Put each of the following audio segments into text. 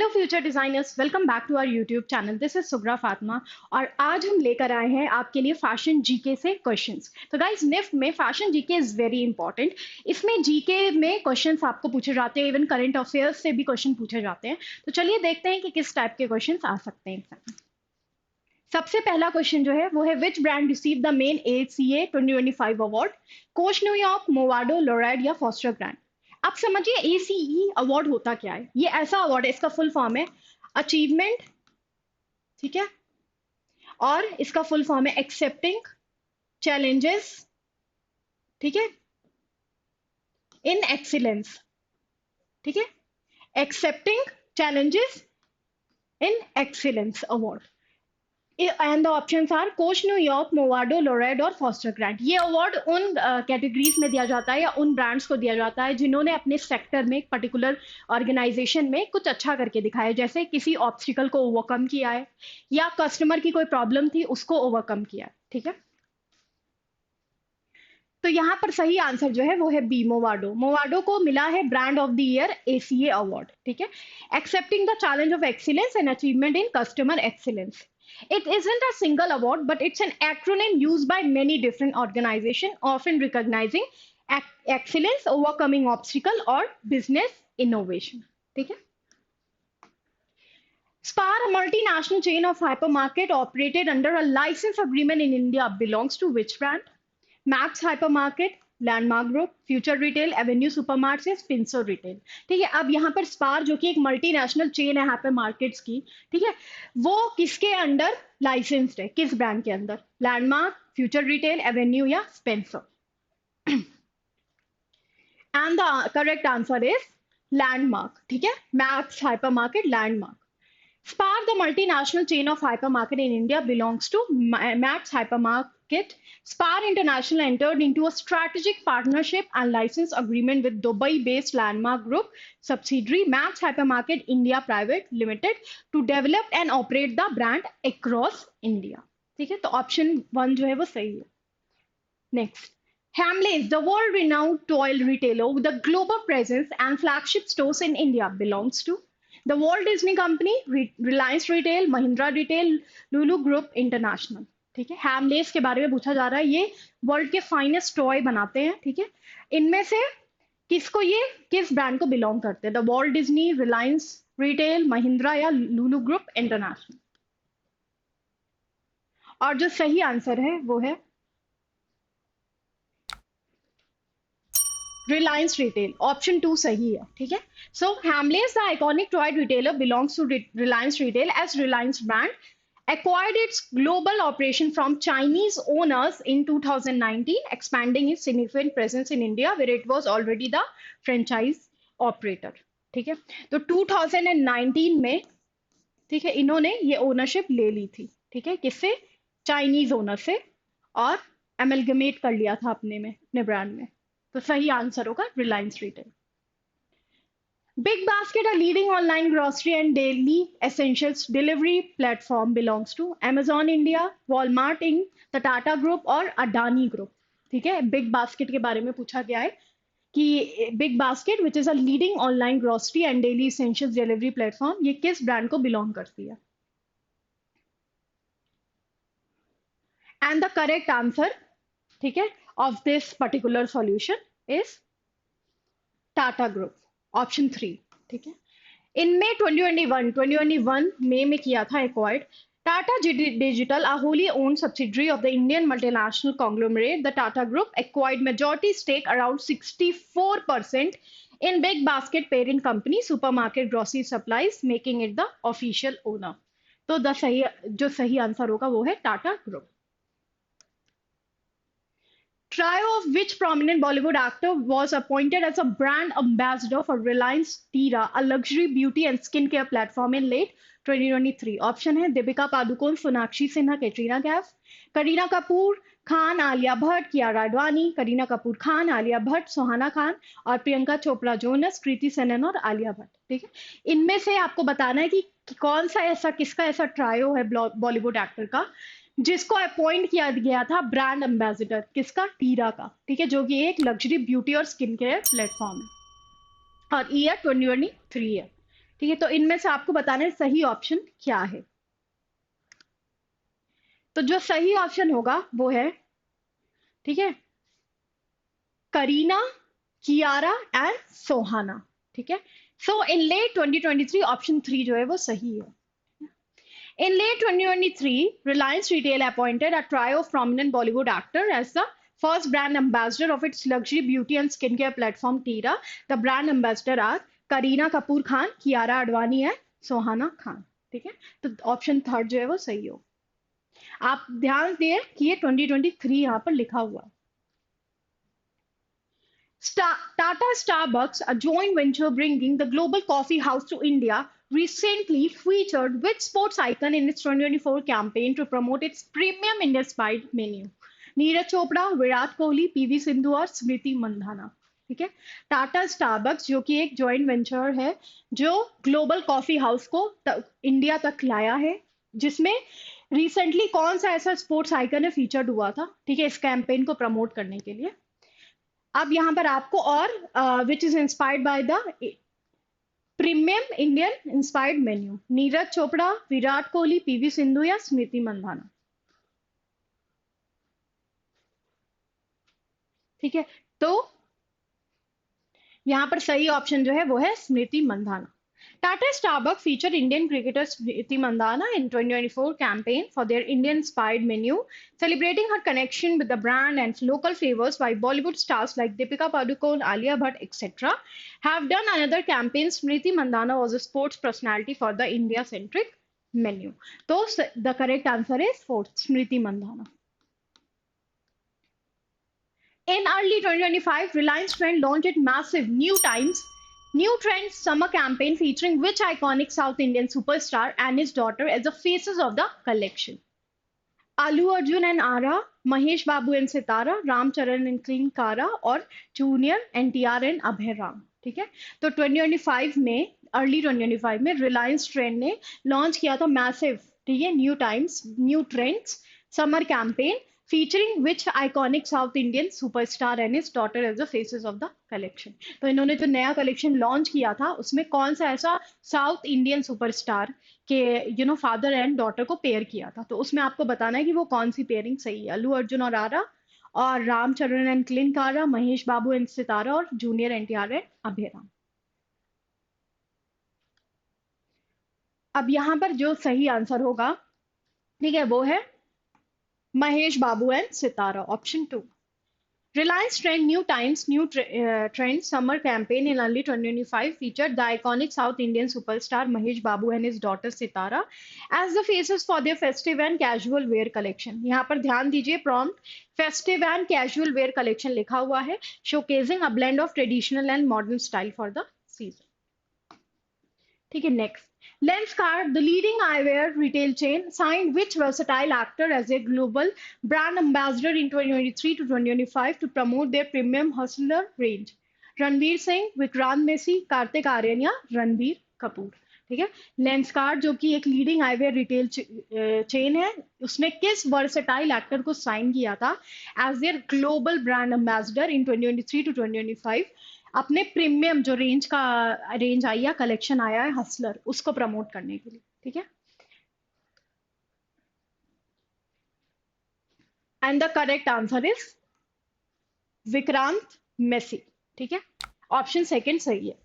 Hello future designers, welcome back to our YouTube channel. This is Sughra Fatima और आज हम लेकर आए हैं आपके लिए फैशन जीके से क्वेश्चंस। तो गाइस, निफ्ट में fashion GK is very important. इसमें जीके में क्वेश्चंस आपको पूछे जाते हैं, इवन करंट अफेयर्स से भी क्वेश्चन पूछे जाते हैं। तो चलिए देखते हैं कि किस टाइप के क्वेश्चंस आ सकते हैं एग्जाम में। सबसे पहला क्वेश्चन जो है वो है, which brand receive the main ACA 2025 award? Coach New York, Movado, लोरेड या फॉस्टर ब्रांड? आप समझिए ACE अवार्ड होता क्या है। ये ऐसा अवार्ड है, इसका फुल फॉर्म है अचीवमेंट, ठीक है, और इसका फुल फॉर्म है एक्सेप्टिंग चैलेंजेस, ठीक है, इन एक्सीलेंस, ठीक है, accepting challenges in excellence award. And the options are Coach New York, Movado, लोरेड और फॉस्टर ग्रांट। ये अवार्ड उन कैटेगरीज में दिया जाता है या उन ब्रांड्स को दिया जाता है जिन्होंने अपने सेक्टर में, एक पर्टिकुलर ऑर्गेनाइजेशन में कुछ अच्छा करके दिखाया, जैसे किसी ऑब्स्टिकल को ओवरकम किया है या कस्टमर की कोई प्रॉब्लम थी उसको ओवरकम किया है, ठीक है। तो यहाँ पर सही आंसर जो है वो है बी, मोवाडो। मोवाडो को मिला है brand of the year ACA award, ठीक है। Accepting the challenge of excellence and achievement in customer excellence. It isn't a single award, but it's an acronym used by many different organizations, often recognizing excellence, overcoming obstacle, or business innovation. ठीक है? Spar, a multinational chain of hypermarket operated under a license agreement in India, belongs to which brand? Max Hypermarket, Landmark Group, Future Retail, Avenue Supermarkets, Spencer's retail. ठीक है, अब यहाँ पर Spar जो कि एक मल्टीनेशनल चेन है हाइपर मार्केट्स की, ठीक है, वो किसके अंडर लाइसेंस्ड है, किस ब्रांड के अंदर? लैंडमार्क, फ्यूचर रिटेल, एवेन्यू या Spencer? And the correct answer is landmark, ठीक है, max hyper market, landmark. Spar, the multinational chain of hypermarket in India, belongs to Max Hypermarket. Spar International entered into a strategic partnership and license agreement with Dubai-based Landmark Group subsidiary Max Hypermarket India Private Limited to develop and operate the brand across India. ठीक है, तो option 1 जो है वो सही है। Next, Hamleys, the world-renowned toy retailer with a global presence and flagship stores in India, belongs to The Walt Disney Company, Reliance Retail, Mahindra Retail, Lulu Group International। ठीक है, हैमलेस के बारे में पूछा जा रहा है। ये वर्ल्ड के फाइनेस्ट टॉय बनाते हैं, ठीक है। इनमें से किसको, ये किस ब्रांड को बिलोंग करते हैं? The Walt Disney, Reliance retail, Mahindra या लुलु ग्रुप इंटरनेशनल? और जो सही आंसर है वो है रिलायंस रिटेल, ऑप्शन 2 सही है, ठीक है। So Hamleys, the iconic toy retailer, belongs to Reliance retail as Reliance brand acquired its global operation from Chinese owners in 2019, expanding its significant presence in India, where it was already the franchise operator. ठीक है, तो 2019 में, ठीक है, इन्होंने ये ownership ले ली थी, ठीक है, किससे? चाइनीज ओनर से, और एमलगमेट कर लिया था अपने में, अपने ब्रांड में। तो सही आंसर होगा Reliance retail. Big Basket, a leading online grocery and daily essentials delivery platform, belongs to Amazon India, Walmart Inc., the Tata Group और Adani Group। ठीक है, बिग बास्केट के बारे में पूछा गया है कि big basket which is a leading online grocery and daily essentials delivery platform, ये किस ब्रांड को बिलोंग करती है? एंड द करेक्ट आंसर, ठीक है, of this particular solution is Tata group, option 3, ठीक है। इनमें 2021 में किया था acquired Tata digital, a wholly owned subsidiary of the Indian multinational conglomerate. The Tata Group acquired majority stake around 64% in Big Basket parent company Supermarket Grocery Supplies, making it the official owner. तो जो सही answer होगा वो है Tata group. Trio of which prominent Bollywood actor was appointed as a brand ambassador for Reliance Tira, a luxury beauty and skincare platform, in late 2023? Option है दीपिका पादुकोण, सोनाक्षी सिन्हा, कैटरीना कैफ, करीना कपूर खान, आलिया भट्ट, कियारा आडवाणी, करीना कपूर खान, आलिया भट्ट, सुहाना खान और Priyanka Chopra Jonas, Kriti Sanon और आलिया भट्ट। ठीक है, इनमें से आपको बताना है कि कौन सा ऐसा, किसका ऐसा ट्रायो है बॉलीवुड एक्टर का जिसको अपॉइंट किया गया था ब्रांड एम्बेसडर, किसका? टीरा का, ठीक है, जो कि एक लग्जरी ब्यूटी और स्किन केयर प्लेटफॉर्म है और ईयर 2023 है। ठीक है, तो इनमें से आपको बताना है सही ऑप्शन क्या है। तो जो सही ऑप्शन होगा वो है, ठीक है, करीना, कियारा एंड सोहाना। ठीक है, सो इन लेट 2023 ऑप्शन 3 जो है वो सही है। In late 2023, Reliance Retail appointed a trio of prominent Bollywood actors as the first brand ambassador of its luxury beauty and skincare platform Tira. The brand ambassador are Kareena Kapoor Khan, Kiara Advani and Sohana Khan. ठीक है, तो option third जो है वो सही हो। आप ध्यान दें कि ये 2023 यहाँ पर लिखा हुआ है। Tata Starbucks, a joint venture bringing the global coffee house to India, recently featured which sports icon in its 2024 campaign to promote its premium India-inspired menu? Neeraj Chopra, Virat Kohli, PV Sindhu और स्मृति मंधाना। ठीक है, टाटा स्टारबक्स जो कि एक जॉइंट वेंचर है जो ग्लोबल कॉफी हाउस को India तक लाया है, जिसमें रिसेंटली कौन सा ऐसा स्पोर्ट्स आइकन है फीचर्ड हुआ था, ठीक है, इस कैंपेन को प्रमोट करने के लिए। अब यहां पर आपको और which is inspired by the premium Indian inspired menu, Neeraj Chopra, Virat Kohli, PV Sindhu या स्मृति मंधाना। ठीक है, तो यहां पर सही ऑप्शन जो है वो है Smriti Mandhana. Tata Starbucks featured Indian cricketer Smriti Mandhana in 2024 campaign for their Indian-inspired menu, celebrating her connection with the brand and local flavors by Bollywood stars like Deepika Padukone, Alia Bhatt, etc. Have done another campaign. Smriti Mandhana was a sports personality for the India-centric menu. So the correct answer is fourth, Smriti Mandhana. In early 2025, Reliance Trend launched its massive New Trends summer campaign featuring which iconic South Indian superstar and his daughter as the faces of the collection? Alu Arjun and Ara, Mahesh Babu and Sitara, Ram Charan and Clean Kara और Junior NTR and Abhay Ram। ठीक है, तो 2025 में, early 2025 में Reliance trend ने launch किया था massive, ठीक है, new trends summer campaign featuring which iconic South Indian superstar and his daughter as the faces of the collection. तो इन्होंने जो नया कलेक्शन लॉन्च किया था उसमें कौन सा ऐसा साउथ इंडियन सुपरस्टार के फादर एंड डॉटर को पेयर किया था, तो उसमें आपको बताना है कि वो कौन सी पेयरिंग सही है। अल्लू अर्जुन और आरा, और रामचरण एंड क्लिन कारा, महेश बाबू एंड सितारा और जूनियर एनटीआर एंड अभय राम। अब यहाँ पर जो सही आंसर होगा, ठीक है, वो है Mahesh Babu and Sitara, option 2। Reliance Trend Trend summer campaign in early 2025 featured the iconic South Indian superstar Mahesh Babu and his daughter Sitara as the faces for their festive and casual wear collection। यहाँ पर ध्यान दीजिए, prompt festive and casual wear collection लिखा हुआ है, showcasing a blend of traditional and modern style for the season। ठीक है, next, Lenskart, the leading eyewear retail chain, signed which versatile actor as a global brand ambassador in 2023 to 2025 to promote their premium Hustler range? Ranveer Singh, Vikrant Massey, Kartik Aaryan या रणबीर कपूर। ठीक है, Lenskart जो कि एक leading eyewear retail chain है, उसने किस वर्सेटाइल एक्टर को साइन किया था as their global brand ambassador in 2023 to 2025, अपने प्रीमियम जो रेंज आई है, कलेक्शन आया है हसलर, उसको प्रमोट करने के लिए। ठीक है, and the correct answer is Vikrant Massey. ठीक है, ऑप्शन सेकंड सही है।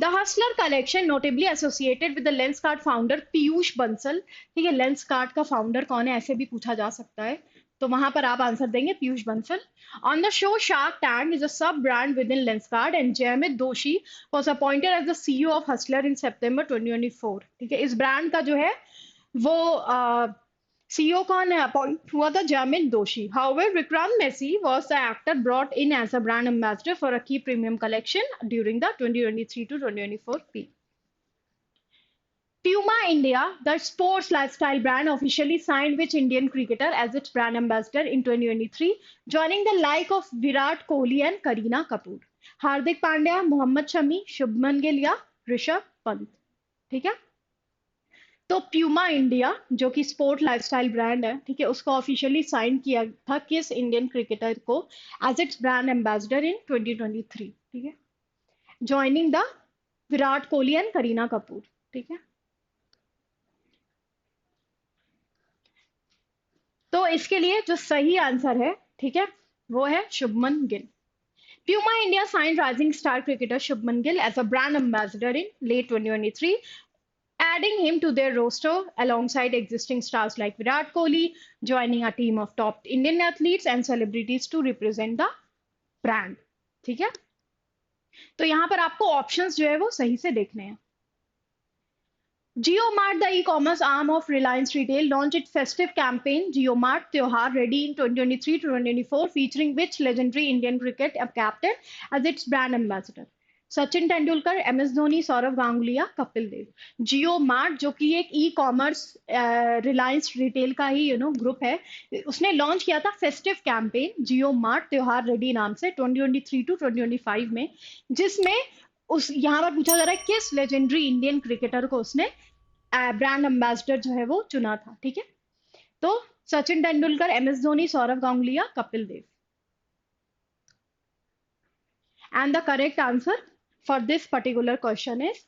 The Hustler collection notably associated with the Lenskart founder Piyush Bansal. ठीक है, लेंसकार्ट का फाउंडर कौन है ऐसे भी पूछा जा सकता है, तो वहां पर आप आंसर देंगे Piyush Bansal. On the show Shark Tank is a sub brand within Lenskart and Jaymit Doshi was appointed as the CEO of Hustler in September 2024। ठीक है, इस ब्रांड का जो है वो सीईओ कौन है, अपॉइंट हुआ था Jaymit Doshi. However Vikrant Massey was the actor brought in as a brand ambassador for a key premium collection during the 2023 to 2024 peak. Puma India, the sports lifestyle brand, officially signed which Indian cricketer as its brand ambassador in 2023, joining the like of Virat Kohli and Kareena Kapoor? Hardik Pandya, Mohammed Shami, Shubman Gill या ऋषभ पंत। ठीक है, तो Puma India जो कि sport lifestyle brand है, ठीक है, उसको ऑफिशियली साइन किया था किस इंडियन क्रिकेटर को as its brand ambassador in 2023। ठीक है, joining the Virat Kohli and Kareena Kapoor. ठीक है, तो इसके लिए जो सही आंसर है, ठीक है, वो है Shubman Gill. Puma India signed rising star cricketer Shubman Gill as a brand ambassador in late 2023, adding him to their roster alongside existing stars like Virat Kohli, joining a team of top Indian athletes and celebrities to represent the brand। ठीक है, तो यहां पर आपको options जो है वो सही से देखने हैं। JioMart, the e-commerce arm of Reliance Retail, launched its festive campaign JioMart Tyohar Ready in 2023 to 2024, featuring which legendary Indian cricket captain as its brand ambassador? Sachin Tendulkar, MS Dhoni, Sourav Ganguly या कपिल देव। जियो मार्ट जो कि एक ई कॉमर्स रिलायंस रिटेल का ही group है, उसने launch किया था festive campaign जियो mart त्योहार रेडी नाम से 2023 टू 2025 में, जिसमें उस यहाँ पर पूछा जा रहा है किस लेजेंडरी इंडियन क्रिकेटर को उसने ब्रांड एम्बेसडर जो है वो चुना था। ठीक है, तो सचिन तेंदुलकर, MS धोनी, सौरव गांगुली या Kapil Dev. And the correct answer for this particular question is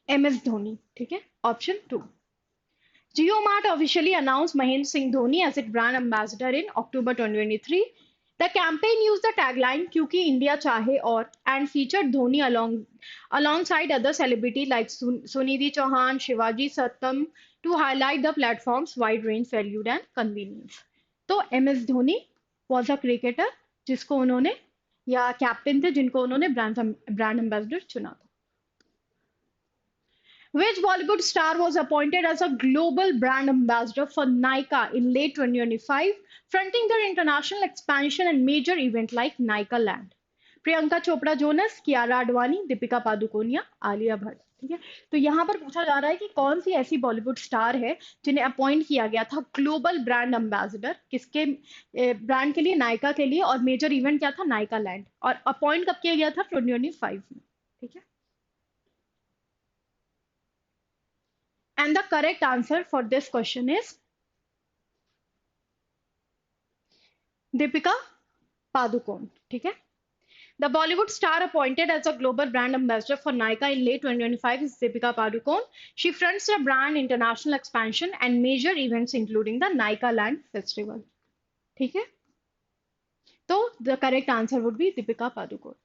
MS Dhoni. ठीक है, option 2। JioMart officially announced Mahendra Singh Dhoni as its brand ambassador in October 2023. The campaign used the tagline "क्योंकि इंडिया चाहे और" and featured Dhoni alongside other celebrities like Sunidhi Chauhan, Shivaji Satyam to highlight the platform's wide range, value and convenience. तो MS Dhoni was a cricketer जिसको उन्होंने, या captain थे जिनको उन्होंने ब्रांड एम्बेसडर चुना था। Which Bollywood star was appointed as a global brand ambassador for Nykaa in late 2025, fronting their international expansion and major event like Nykaa Land? Priyanka Chopra Jonas, Kiara Advani, Deepika Padukone या आलिया भट्ट। ठीक है, तो यहाँ पर पूछा जा रहा है कि कौन सी ऐसी बॉलीवुड स्टार है जिन्हें अपॉइंट किया गया था ग्लोबल ब्रांड एम्बेसडर, किसके ब्रांड के लिए, नायका के लिए, और मेजर इवेंट क्या था, नायका लैंड, और अपॉइंट कब किया गया था, 2025 में। ठीक है, and the correct answer for this question is Deepika Padukone। ठीक है, the Bollywood star appointed as a global brand ambassador for Nykaa in late 2025 is Deepika Padukone. She fronts the brand international expansion and major events including the Nykaa Land Festival। ठीक है, तो the correct answer would be Deepika Padukone।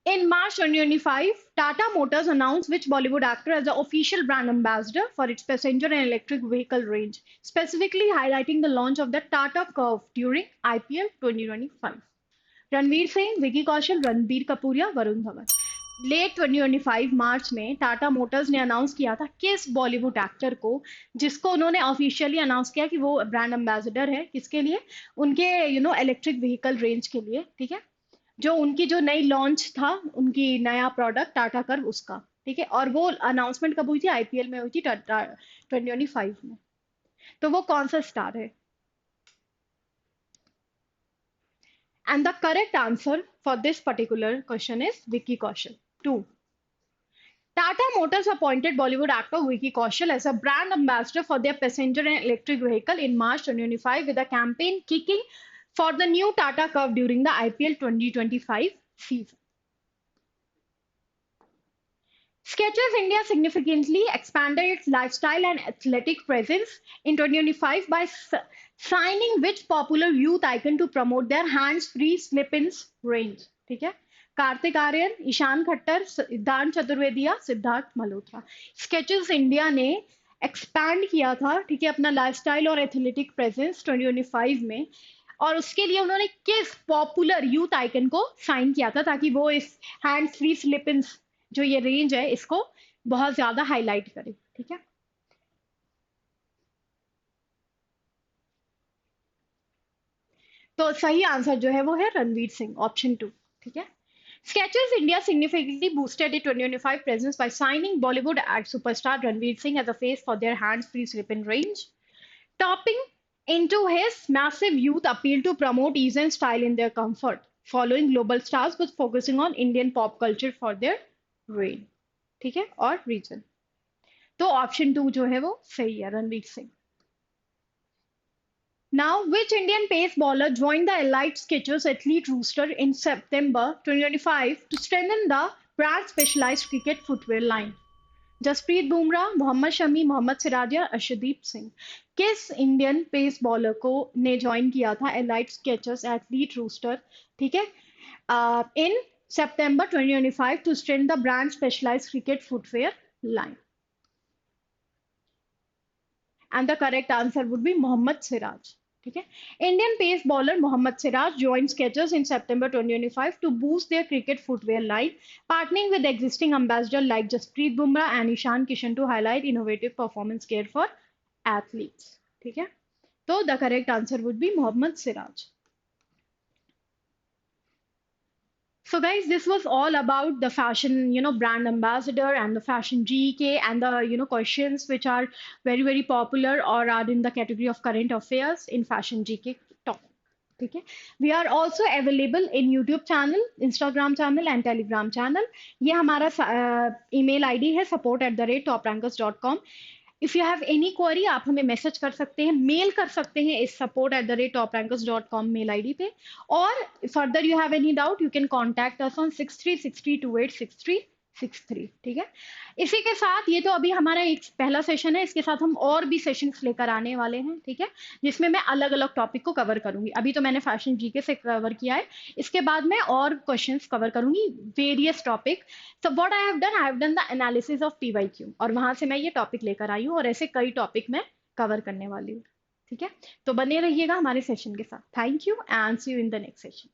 In March 2025, Tata Motors announced which Bollywood actor as the official brand ambassador for its passenger and electric vehicle range, specifically highlighting the launch of the Tata Curve during IPL 2025. Ranveer Singh, Vicky Kaushal, Ranbir Kapoor या Varun Dhawan. Late 2025 मार्च में Tata Motors ने announce किया था किस Bollywood actor को, जिसको उन्होंने officially announce किया कि वो ब्रांड एम्बेसडर है, किसके लिए, उनके इलेक्ट्रिक व्हीकल रेंज के लिए। ठीक है, जो उनकी जो नई लॉन्च था, उनकी नया प्रोडक्ट टाटा कर्व उसका। ठीक है, और वो अनाउंसमेंट कब हुई थी, IPL में हुई थी 2025 में। तो वो कौन सा स्टार है? And the correct answer for this particular question is Vicky Kaushal. 2. Tata Motors appointed Bollywood actor Vicky Kaushal as a brand ambassador for their passenger and electric vehicle in March 2025, with a campaign kicking for the new Tata Curve during the IPL 2025 season. Skechers India significantly expanded its lifestyle and athletic presence in 2025 by signing which popular youth icon to promote their hands-free slip-ins range? ठीक है, कार्तिक आर्यन, ईशान खट्टर, सिद्धांत चतुर्वेदी या Siddharth Malhotra. Sketches India ने expand किया था, ठीक है, अपना लाइफस्टाइल और एथलेटिक प्रेजेंस 2025 में, और उसके लिए उन्होंने किस पॉपुलर यूथ आइकन को साइन किया था, ताकि वो इस हैंड फ्री स्लिप इन जो ये रेंज है इसको बहुत ज्यादा हाईलाइट करे। ठीक है, तो सही आंसर जो है वो है रणवीर सिंह, ऑप्शन 2। ठीक है, Skechers India significantly boosted its 2025 presence by signing Bollywood act superstar Ranveer Singh as a face for their hands-free slip-in range, topping into his massive youth appeal to promote ease and style in their comfort, following global stars but focusing on Indian pop culture for their reign। ठीक है, और reason, तो option 2 जो है वो सही है, Ranveer Singh. Now, which Indian pace bowler joined the Elite Skechers Athlete roster in September 2025 to strengthen the brand specialized cricket footwear line? Jasprit Bumrah, Mohammed Shami, Mohammad Siraj या अर्शदीप सिंह। किस इंडियन पेस बॉलर को ने ज्वाइन किया था एलाइट स्केचर्स एथलीट रूस्टर, ठीक है, इन September 2025 to strengthen the brand specialized cricket footwear line? And the correct answer would be Mohammad Siraj. ठीक है, Indian pace bowler Mohammad Siraj joined Skechers in September 2025 to boost their cricket footwear line, partnering with existing ambassadors like Jasprit Bumrah and Ishan Kishan to highlight innovative performance care for athletes. ठीक है, तो the correct answer would be Mohammad Siraj. So guys, this was all about the fashion, brand ambassador and the fashion GK and the, questions which are very, very popular or are in the category of current affairs in fashion GK top. Okay. We are also available in YouTube channel, Instagram channel and Telegram channel. ये हमारा email ID है support@toprankers.com. If you have any query आप हमें message कर सकते हैं, mail कर सकते हैं इस support@toprankers.com मेल आईडी पे, और further you have any doubt you can contact us on 6363286363। ठीक है, इसी के साथ ये तो अभी हमारा एक पहला सेशन है, इसके साथ हम और भी सेशंस लेकर आने वाले हैं, ठीक है, जिसमें मैं अलग अलग टॉपिक को कवर करूंगी। अभी तो मैंने फैशन जीके से कवर किया है, इसके बाद मैं और क्वेश्चंस कवर करूंगी, various topic. So what I have done the analysis of PYQ, और वहां से मैं ये टॉपिक लेकर आई हूँ, और ऐसे कई टॉपिक मैं कवर करने वाली हूँ। ठीक है, तो बने रहिएगा हमारे सेशन के साथ। Thank you and see you in the next session.